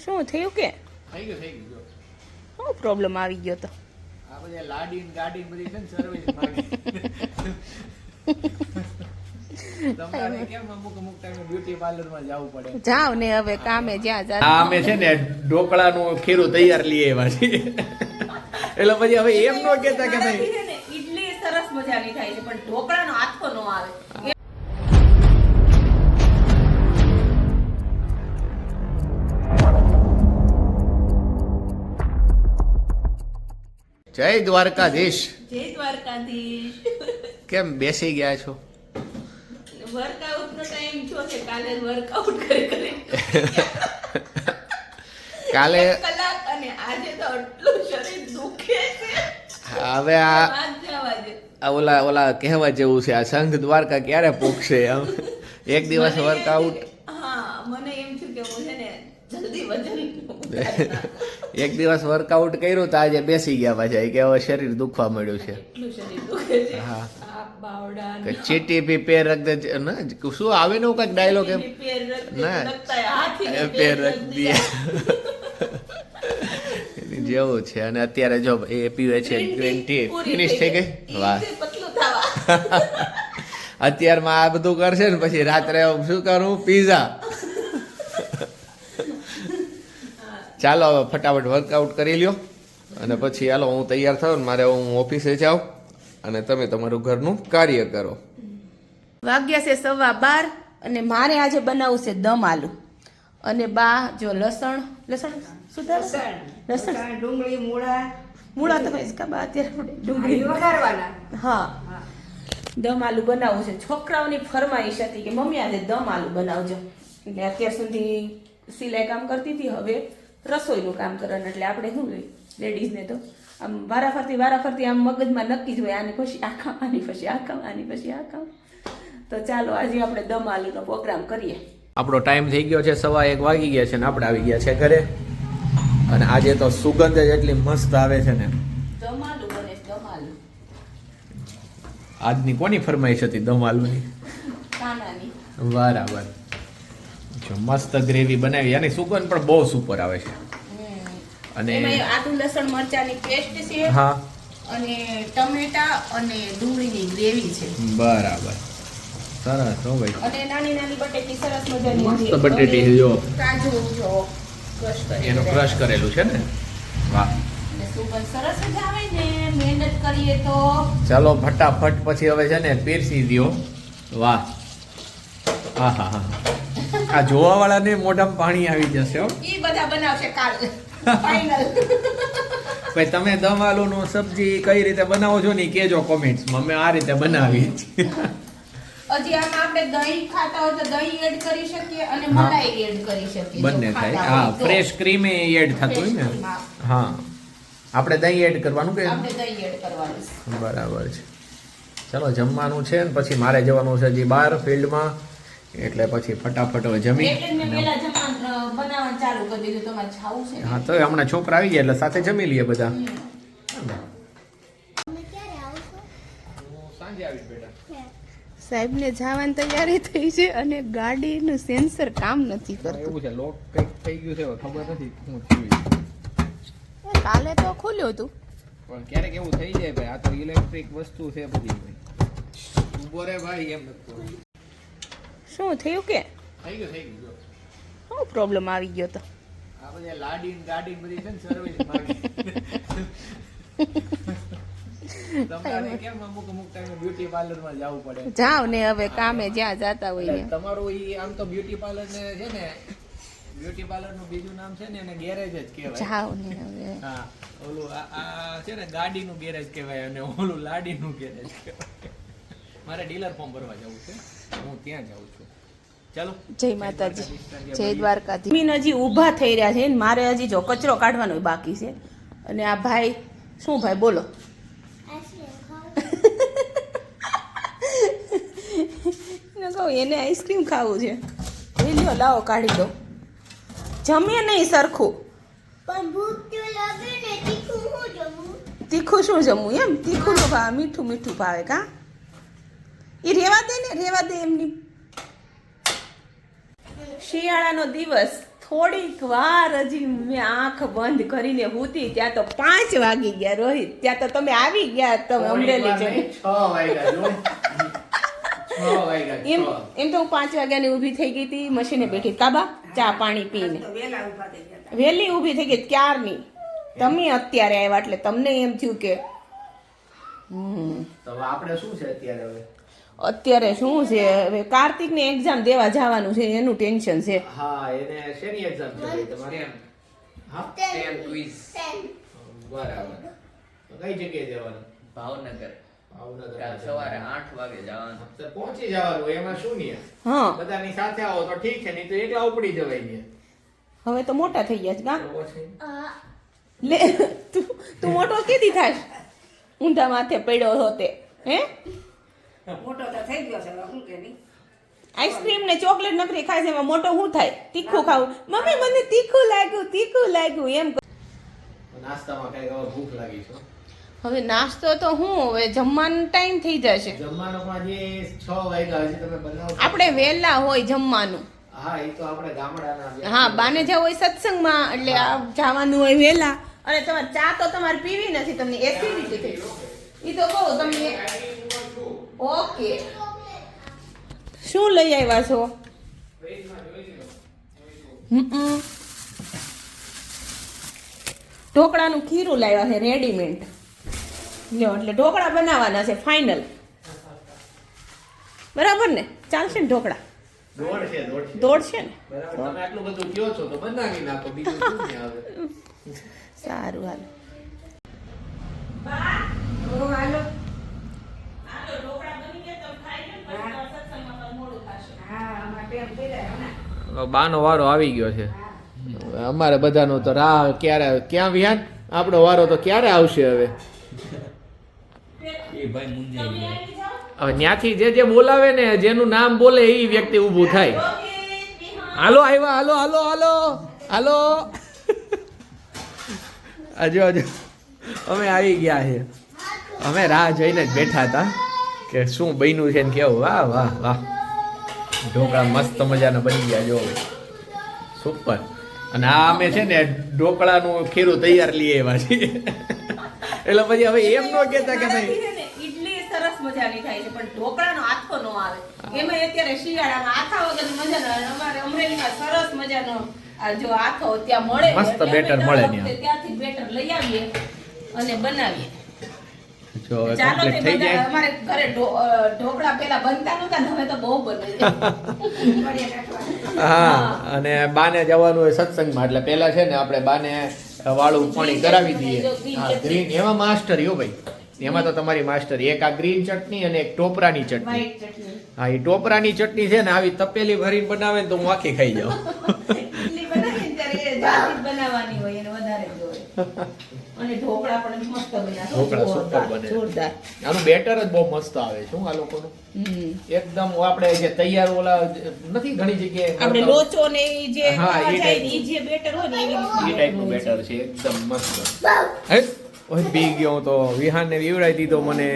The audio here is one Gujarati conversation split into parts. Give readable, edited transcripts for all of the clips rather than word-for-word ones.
શું થયું કે થઈ ગયું જો શું પ્રોબ્લેમ આવી ગયો તો આ બધા લાડીન ગાડીન બધી છે ને સર્વિસ માંગે તમારે કેમ અમુક ટાઈમે બ્યુટી પાર્લર માં જવું પડે જાવ ને હવે કામે જ્યાં જા અમે છે ને ઢોકળાનું ખીરું તૈયાર લઈ આવ્યા છીએ એટલે પછી હવે એમ નો કહેતા કે ભાઈ ઈડલી સરસ મજાની થાય છે પણ ઢોકળાનો આથો નો આવે જય દ્વારકાધીશ જય દ્વારકાધીશ કેમ બેસી ગયા છો વર્કઆઉટ નો ટાઈમ થયો છે કાલે વર્કઆઉટ કરી કાલે કલાક અને આજે તો આટલું શરીર દુખે છે હવે આ ઓલા કહેવા જેવું છે આ સંઘ દ્વારકા ક્યારે પૂગશે આમ એક દિવસ વર્કઆઉટ હા મને એમ થયું કે હું છે ને જલ્દી વજન એક દિવસ વર્કઆઉટ કર્યું તો આજે બેસી ગયા પાછા કે હવે શરીર દુખવા મળ્યું છે એટલું શરીર દુખે છે હા બાવડા કે ચીટી પી પેર રખ દે શું આવે ને કઈક ડાયલોગ એમ પેર રખ દે ના લગતા હે હાથી પેર રખ દિયા જેવું છે અને અત્યારે જો એ પીવે છે ગ્રીન ટી ફિનિશ થઈ ગઈ વાહ પતલું થવા અત્યારમાં આ બધું કરશે ને પછી રાત્રે શું કરું પીઝા ચાલો હવે ફટાફટ વર્કઆઉટ કરી લ્યો અને પછી હાલો હું તૈયાર થયો ને મારે હું ઓફિસે જાઉં અને તમે તમારું ઘરનું કાર્ય કરો વાગ્યા છે 12:15 અને મારે આજે બનાવવું છે દમ આલુ અને બા જો લસણ ડુંગળી મૂળા તો કહીશ કા બા અત્યારે ડુંગળી વઘારવાના. હા દમ આલુ બનાવવું છે છોકરાઓની ફરમાઈશ હતી કે મમ્મી આજે દમ આલુ બનાવજો એટલે અત્યાર સુધી સિલાઈ કામ કરતી હતી હવે રસોઈનું કામ કરવાનું એટલે આપણે શું જોઈએ લેડીઝને તો આમ વારાફરતી આમ મગજમાં નક્કી જ હોય આની પછી આ કામ આની પછી આ કામ આની પછી આ કામ તો ચાલો આજે આપણે દમ આલુનો પ્રોગ્રામ કરીએ આપણો ટાઈમ થઈ ગયો છે 1:15 વાગી ગયા છે ને આપણે આવી ગયા છે ઘરે અને આજે તો સુગંધ જ એટલી મસ્ત આવે છે ને દમ આલુ બને છે દમ આલુ આજની કોની ફરમાઈશ હતી દમ આલુની કાનાની બરાબર જો મસ્ત ગ્રેવી બનાવી અને સુગંધ પણ બહુ સુપર આવે છે અને એમાં આદુ લસણ મરચાની પેસ્ટ છે હા અને ટમેટા અને ડુંગળીની ગ્રેવી છે બરાબર સરસ હો ભાઈ અને નાની નાની બટેટી સરસ મજાની મસ્ત બટેટી જો કાજુ જો ક્રશ કરી એનું ક્રશ કરેલું છે ને વાહ અને સુગંધ સરસ જ આવે ને મહેનત કરીએ તો ચાલો ફટાફટ પછી હવે છે ને પીરસી દ્યો વાહ હા હા હા આ જોવા વાળાને મોઢામાં પાણી આવી જશે હો ઈ બધા બનાવશે કાલ ફાઇનલ ભાઈ તમે દમ આલુનું સબ્જી કઈ રીતે બનાવો છો ને ઈ કહેજો કોમેન્ટ્સમાં અમે આ રીતે બનાવી હજી આમાં આપણે દહીં ખાતા હોય તો દહીં એડ કરી શકીએ અને મલાઈ એડ કરી શકીએ બંને જો થાય ખાતા હા હોય તો. ફ્રેશ ક્રીમ એડ થતું હોય ને હા આપણે દહીં એડ કરવાનું કે આપણે દહીં એડ કરવાનું છે. બરાબર છે ચલો જમવાનું છે ને પછી મારે જવાનું છે હજી બહાર ફિલ્ડમાં એટલે પછી ફટાફટ હવે જમી એટલે જ મેં પહેલા બનાવવાનું ચાલુ કરી દીધું તમારે જાવું છે ને? હા તો હમણાં છોકરા આવી ગયા એટલે સાથે જમી લઈએ બધા સાંજે આવીશ બેટા સાહેબને જવાની તૈયારી થઈ છે અને ગાડીનું સેન્સર કામ નથી કરતું એવું છે લોક કઈક થઈ ગયું છે ખબર નથી શું થયું કાલે તો ખુલ્યું હતું પણ ક્યારેક એવું થઈ જાય ભાઈ આ તો ઇલેક્ટ્રિક વસ્તુ છે બધી ભાઈ ઉભો રે ભાઈ એમ નથી શું થયું કે થઈ ગયું જો શું પ્રોબ્લેમ આવી ગયો તો આ બધા લાડીન ગાડીન બધી છે ને સર્વિસ માંગે તમારે કેમ અમુક ટાઈમે બ્યુટી પાર્લર માં જવું પડે જાવ ને હવે કામે જ્યાં જાતા હોય ને તમારું ઈ આમ તો બ્યુટી પાર્લર ને છે ને બ્યુટી પાર્લર નું બીજું નામ છે ને એને ગેરેજ જ કહેવાય જાવ ને હવે હા ઓલું આ છે ને ગાડી નું ગેરેજ કહેવાય અને ઓલું લાડી નું ગેરેજ કહેવાય મારે ડીલર ફોર્મ ભરવા જવું છે હું ત્યાં જાઉં છું ચાલો જય માતાજી જય દ્વારકાધીશ મીન હજી ઊભા થઈ રહ્યા છે ને મારે હજી જો કચરો કાઢવાનો બાકી છે અને આ ભાઈ શું ભાઈ બોલો એને આઈસ્ક્રીમ ખાવું છે લ્યો લાવો કાઢી દો જમીએ નહીં સરખું પણ ભૂખ તો લાગે ને તીખું હું જમું તીખું શું જમવું એમ તીખું નો ભાવે મીઠું મીઠું ભાવે કા એ રેવા દે એમની શિયાળાનો દિવસ થોડીક વાર હજી મેં આંખ બંધ કરીને હુતી ત્યાં તો 5 વાગી ગયા રોહિત. ત્યાં તો તમે આવી ગયા તમે અમરેલી જઈને. 6 વાગ્યા જો 6 વાગ્યા એમ એમ તો હું 5 વાગ્યાની ઊભી થઈ ગઈ હતી, મશીને બેઠી કાબા ચા પાણી પીને. વહેલી ઊભી થઈ ગઈ ક્યારની. તમે અત્યારે આવ્યા એટલે તમને એમ થયું કે તો આપણે શું છે અત્યારે હવે? અત્યારે શું છે હવે કાર્તિકની એક્ઝામ દેવા જવાનું છે એનું ટેન્શન છે. હા, એને શેની એક્ઝામ છે ભાઈ તમારે? હા, બરાબર. તો કઈ જગ્યાએ જવાનું? ભાવનગર ભાવનગર કાલ સવારે 8 વાગે જવાનું. તો પહોંચી જવાનું, એમાં શું નહીં. હા બધાની સાથે આવો તો ઠીક છે, નહીં તો એકલા ઉપડી જવાય ને. હવે તો મોટા થઈ ગયા છે ગા બરોબર છે. લે તું મોટો કેદી થાશ? ઊંધા માથે પડ્યો હોતે હે? મોટો તો થઈ ગયો છે હવે શું કે નહીં. આઈસ્ક્રીમ ને ચોકલેટ નકરી ખાય છે એમાં મોટો શું થાય? તીખું ખાવું. મમ્મી મને તીખું લાગ્યું એમ. નાસ્તામાં કઈ હવે ભૂખ લાગી છે. હવે નાસ્તો તો હું હવે જમવાનો ટાઈમ થઈ જશે. જમવાનોમાં જે 6 વાગ્યા હજી તમે બનાવો. આપણે વહેલા હોય જમવાનું. હા, એ તો આપણે ગામડાના. હા બાને જવું હોય સત્સંગમાં એટલે આ જવાનું હોય વહેલા. અને તમારે ચા તો તમારે પીવી નથી, તમને એસિડિટી થઈ. ઈ તો કહું તમને. ઓકે શું લઈ આવ્યા છો? ઢોકળાનું ખીરું લાવ્યા છે રેડીમેડ. લ્યો એટલે ઢોકળા બનાવવાના છે ફાઇનલ. બરાબર ને? ચાલશે ને ઢોકળા? દોડશે ને? બરાબર. તમે આટલું બધું કયો છો તો બનાવી નાખો, બીજું શું ને આવે. સારું હાલો. હા આમાં ટેમ થઈ જાય ને. બાનો વારો આવી ગયો છે. અમારે બધાનો તો રાહ ક્યાં વિહાન આપણો વારો તો ક્યારે આવશે હવે? એ ભાઈ મુંજાઈ ગયા. હવે ત્યાંથી જે બોલાવે ને, જેનું નામ બોલે એ વ્યક્તિ ઊભું થાય. હાલો આવ્યા, હાલો હાલો હાલો હાલો. હજુ અમે આવી ગયા છે. અમે રાહ જોઈને જ બેઠા હતા કે શું બન્યું છે ને કેવું. વાહ વાહ વાહ, ઢોકળા મસ્ત મજાના બની ગયા જો, સુપર. અને આ અમે છે ને ઢોકળાનું ખીરું તૈયાર લઈ આવ્યા છીએ. એટલે પછી હવે એમ ન કહેતા કે ભાઈ ઈડલી સરસ મજાની થાય છે પણ ઢોકળાનો આથો નો આવે. એમાં અત્યારે શિયાળામાં આથા વગર મજા ન આવે. અમારે અમરેલીમાં સરસ મજાનો આ જો આથો ત્યાં મળે, મસ્ત એટલે અમે બેટર દર મળે વખતે ત્યાં. ત્યાંથી બેટર લઈ આવીએ અને બનાવીએ. જો હવે ચાલો તે કમ્પ્લીટ થઈ બધા જાય. અમારે ઘરે ઢોકળા પેલા બનતા નતા ને હવે તો બહુ બને છે. હા, અને બાને જવાનું હોય સત્સંગમાં, એટલે પેલા છે ને આપણે બાને વાળું પાણી કરાવી દઈએ. હા, ગ્રીન એમાં માસ્ટર યો ભાઈ, એમાં તો તમારી માસ્ટર. એક આ ગ્રીન ચટણી અને એક ટોપરાની ચટણી. વ્હાઈટ ચટણી. હા, એ ટોપરાની ચટણી છે ને આવી તપેલી ભરીને બનાવે ને તો હું આખી ખાઈ જાઉં. ઈડલી બનાવીએ ને ત્યારે એ જાજી જ બનાવવાની હોય એને વધારે જ હોય. અને ઢોકળા પણ મસ્ત બન્યા. ઢોકળા super બને. જોરદાર. આનું બેટર જ બહુ મસ્ત આવે છે. શું આ લોકોનું એકદમ આપણે જે તૈયાર ઓલા નથી ઘણી જગ્યાએ આપણે લોચો ને ઈ જે હા, ખાવા ઈ જાય ને type. ઈ જે બેટર હોય ને એવી એ રીતનું ટાઈપનું હોય છે. બેટર છે એકદમ મસ્ત. હે ઓય બી ગયો હું તો વિહાનને વીવડાવી દીધો મને.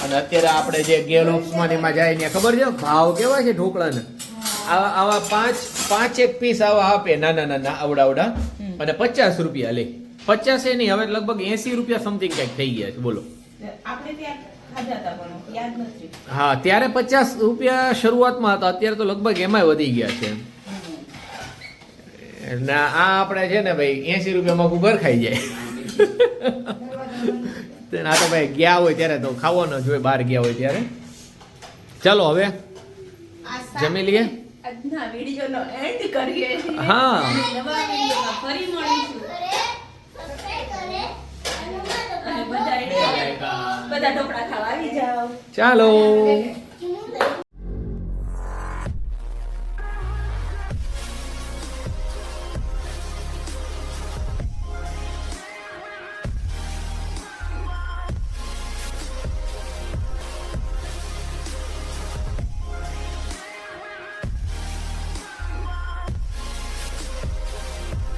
અને અત્યારે આપણે જે ગેલ ઓપ્સમાં ને એમાં જાય ને ખબર છે ભાવ કેવા છે ઢોકળાના? આવા પાંચ એક પીસ આવા આપે નાના નાના આવડા અને 50 રૂપિયા લે. 50 નહીં, હવે લગભગ 80 રૂપિયા સમથિંગ કંઈક થઈ ગયા છે. બોલો. આપણે ત્યાં ખાધા હતા પણ યાદ નથી. હા, ત્યારે 50 રૂપિયા શરૂઆતમાં હતા, અત્યારે તો લગભગ એમાંય વધી ગયા છે. ના આ આપણે છે ને ભાઈ 80 રૂપિયામાં આખું ઘર ખાઈ જાય. આ તો ભાઈ ગયા હોય ત્યારે તો ખાવાનો જ હોય, બહાર ગયા હોય ત્યારે. ચાલો હવે આ સાથે જમી લઈએ. આજના વિડીયોનો એન્ડ કરીએ છીએ. હા. અને નવા વિડીયોમાં ફરી મળીશું. અને બધા ઢોકળા ખાવા આવી જાઓ. ચાલો.